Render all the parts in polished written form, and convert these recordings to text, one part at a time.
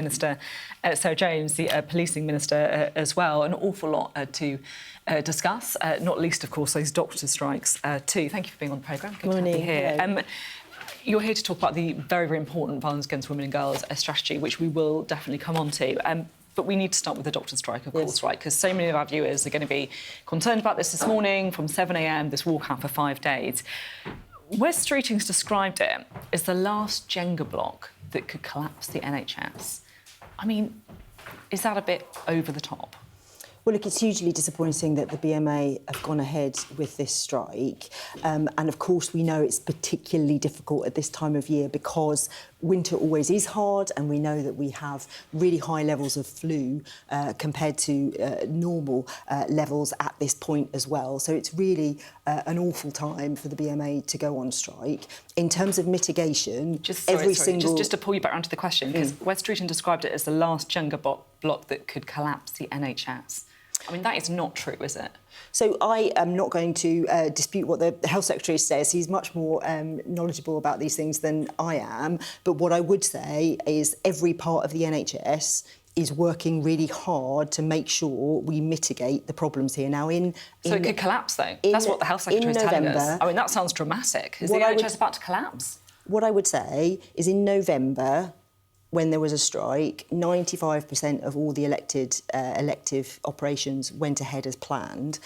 Minister Sarah James, the policing minister as well. An awful lot to discuss, not least, of course, those doctors' strikes too. Thank you for being on the programme. Good Morning. to have you here. You're here to talk about the very, very important Violence Against Women and Girls strategy, which we will definitely come on to. But we need to start with the doctor's strike, of course, right? Because so many of our viewers are going to be concerned about this morning. From 7 a.m, this walkout for 5 days. Wes Streeting's described it as the last Jenga block that could collapse the NHS. I mean, is that a bit over the top? Well, look, it's hugely disappointing that the BMA have gone ahead with this strike. And, of course, we know it's particularly difficult at this time of year because winter always is hard, and we know that we have really high levels of flu compared to normal levels at this point as well. So it's really an awful time for the BMA to go on strike. In terms of mitigation, just to pull you back around to the question, because Wes Streeting described it as the last Jenga block that could collapse the NHS. I mean, that is not true, is it? So I am not going to dispute what the Health Secretary says. He's much more knowledgeable about these things than I am. But what I would say is every part of the NHS is working really hard to make sure we mitigate the problems here. Now, so it could collapse, though? That's what the Health Secretary is telling us. I mean, that sounds dramatic. Is the NHS about to collapse? What I would say is in November, when there was a strike, 95% of all the elective operations went ahead as planned.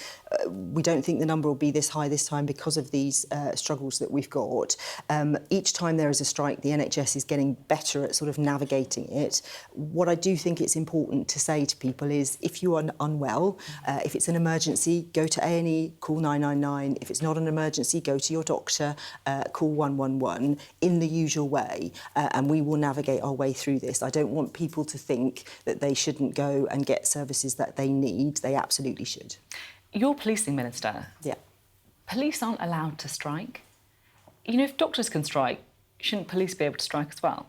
We don't think the number will be this high this time because of these struggles that we've got. Each time there is a strike, the NHS is getting better at sort of navigating it. What I do think it's important to say to people is if you are unwell, if it's an emergency, go to A&E, call 999. If it's not an emergency, go to your doctor, call 111 in the usual way, and we will navigate our way through this. I don't want people to think that they shouldn't go and get services that they need. They absolutely should. You're policing minister. Yeah. Police aren't allowed to strike. You know, if doctors can strike, shouldn't police be able to strike as well?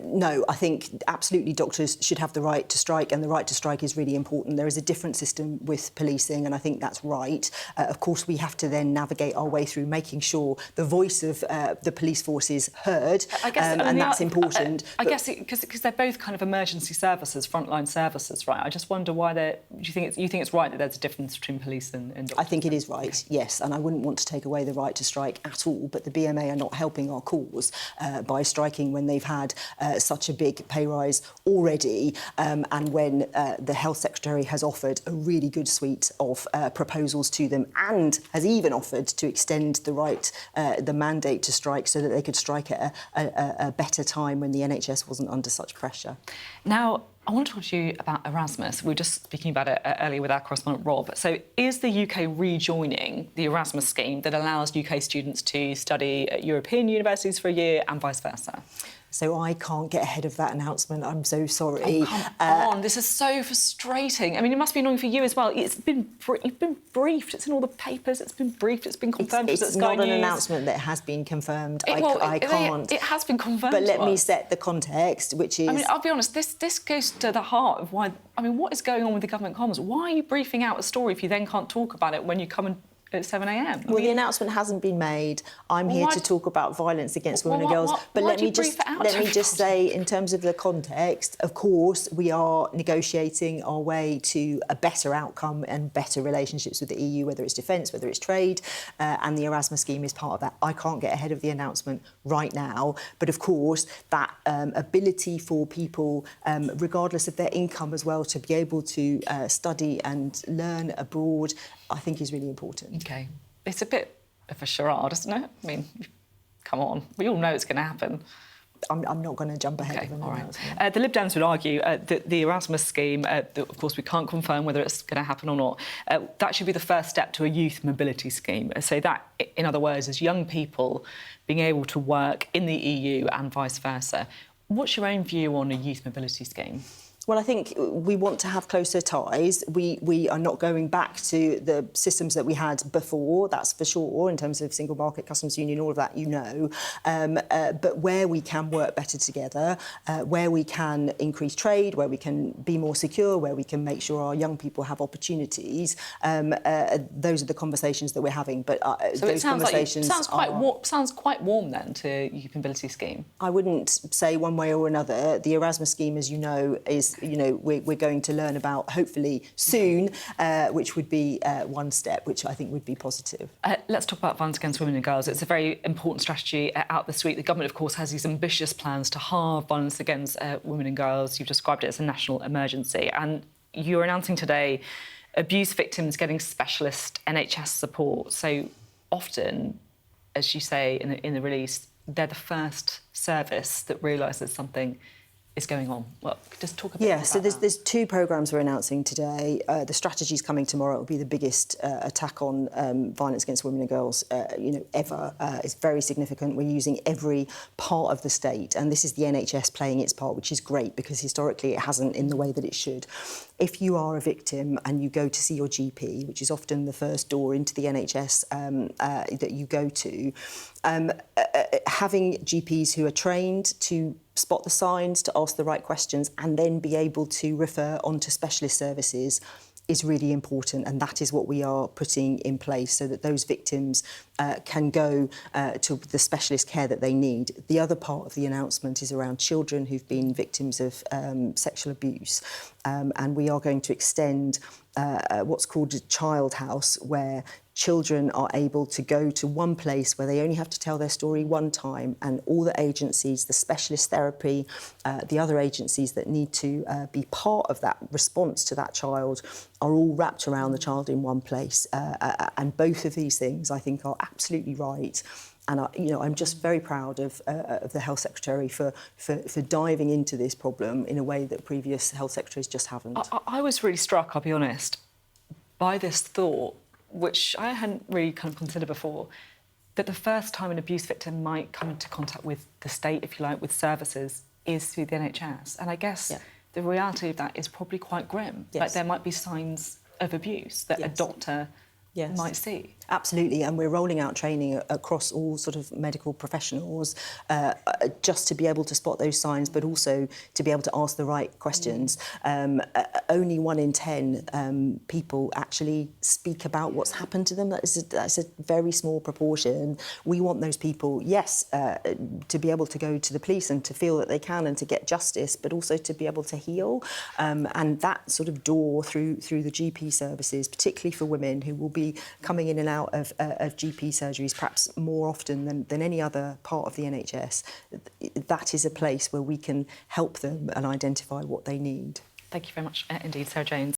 No, I think absolutely doctors should have the right to strike, and the right to strike is really important. There is a different system with policing, and I think that's right. Of course, we have to then navigate our way through making sure the voice of the police force is heard, and that's important. I guess because they're both kind of emergency services, frontline services, right? I just wonder why you think it's right that there's a difference between police and doctors? I think it is right, yes, and I wouldn't want to take away the right to strike at all, but the BMA are not helping our cause by striking when they've had such a big pay rise already, and when the Health Secretary has offered a really good suite of proposals to them, and has even offered to extend the mandate to strike so that they could strike at a better time when the NHS wasn't under such pressure. Now, I want to talk to you about Erasmus. We were just speaking about it earlier with our correspondent Rob. So is the UK rejoining the Erasmus scheme that allows UK students to study at European universities for a year and vice versa? So I can't get ahead of that announcement. I'm so sorry. Oh, come on. This is so frustrating. I mean, it must be annoying for you as well. You've been briefed. It's in all the papers. It's been briefed. It's been confirmed. It's not an announcement that has been confirmed. I can't. It has been confirmed. But let me set the context, which is... I mean, I'll be honest, this goes to the heart of why... I mean, what is going on with the government comms? Why are you briefing out a story if you then can't talk about it when you come at 7 a.m? Well, the announcement hasn't been made. I'm here to talk about violence against women and girls. But let me just say, in terms of the context, of course, we are negotiating our way to a better outcome and better relationships with the EU, whether it's defence, whether it's trade, and the Erasmus scheme is part of that. I can't get ahead of the announcement right now. But, of course, that ability for people, regardless of their income as well, to be able to study and learn abroad, I think is really important. OK. It's a bit of a charade, isn't it? I mean, come on. We all know it's going to happen. I'm not going to jump ahead of them. All right. The Lib Dems would argue that the Erasmus scheme, that of course we can't confirm whether it's going to happen or not, that should be the first step to a youth mobility scheme. So that, in other words, is young people being able to work in the EU and vice versa. What's your own view on a youth mobility scheme? Well, I think we want to have closer ties. We are not going back to the systems that we had before, that's for sure, in terms of single market, customs union, all of that, but where we can work better together, where we can increase trade, where we can be more secure, where we can make sure our young people have opportunities, those are the conversations that we're having. But so those it sounds conversations sounds quite warm then to Youth Mobility Scheme. I wouldn't say one way or another. The Erasmus scheme, as you know, is we're going to learn about hopefully soon, which would be one step, which I think would be positive. Let's talk about violence against women and girls. It's a very important strategy out this week. The government, of course, has these ambitious plans to halve violence against women and girls. You've described it as a national emergency, and you're announcing today abuse victims getting specialist NHS support. So often, as you say in the release, they're the first service that realises something is going on. Well, just talk a bit more about so that. there's two programmes we're announcing today. The strategy's coming tomorrow. It'll be the biggest attack on violence against women and girls, ever. It's very significant. We're using every part of the state, and this is the NHS playing its part, which is great because historically it hasn't in the way that it should. If you are a victim and you go to see your GP, which is often the first door into the NHS that you go to, having GPs who are trained to spot the signs, to ask the right questions, and then be able to refer on to specialist services is really important, and that is what we are putting in place so that those victims can go to the specialist care that they need. The other part of the announcement is around children who've been victims of sexual abuse, and we are going to extend what's called a child house, where children are able to go to one place where they only have to tell their story one time, and all the agencies, the specialist therapy, the other agencies that need to be part of that response to that child are all wrapped around the child in one place. And both of these things, I think, are absolutely right. And I'm just very proud of the Health Secretary for diving into this problem in a way that previous Health Secretaries just haven't. I was really struck, I'll be honest, by this thought, which I hadn't really kind of considered before, that the first time an abuse victim might come into contact with the state, if you like, with services, is through the NHS. And I guess the reality of that is probably quite grim. Yes. Like there might be signs of abuse that a doctor might see. Absolutely, and we're rolling out training across all sort of medical professionals just to be able to spot those signs, but also to be able to ask the right questions. Only 1 in 10 people actually speak about what's happened to them. That's a very small proportion. We want those people, yes, to be able to go to the police and to feel that they can and to get justice, but also to be able to heal. And that sort of door through the GP services, particularly for women who will be coming in and out of GP surgeries perhaps more often than any other part of the NHS, that is a place where we can help them and identify what they need. Thank you very much indeed, Sarah Jones.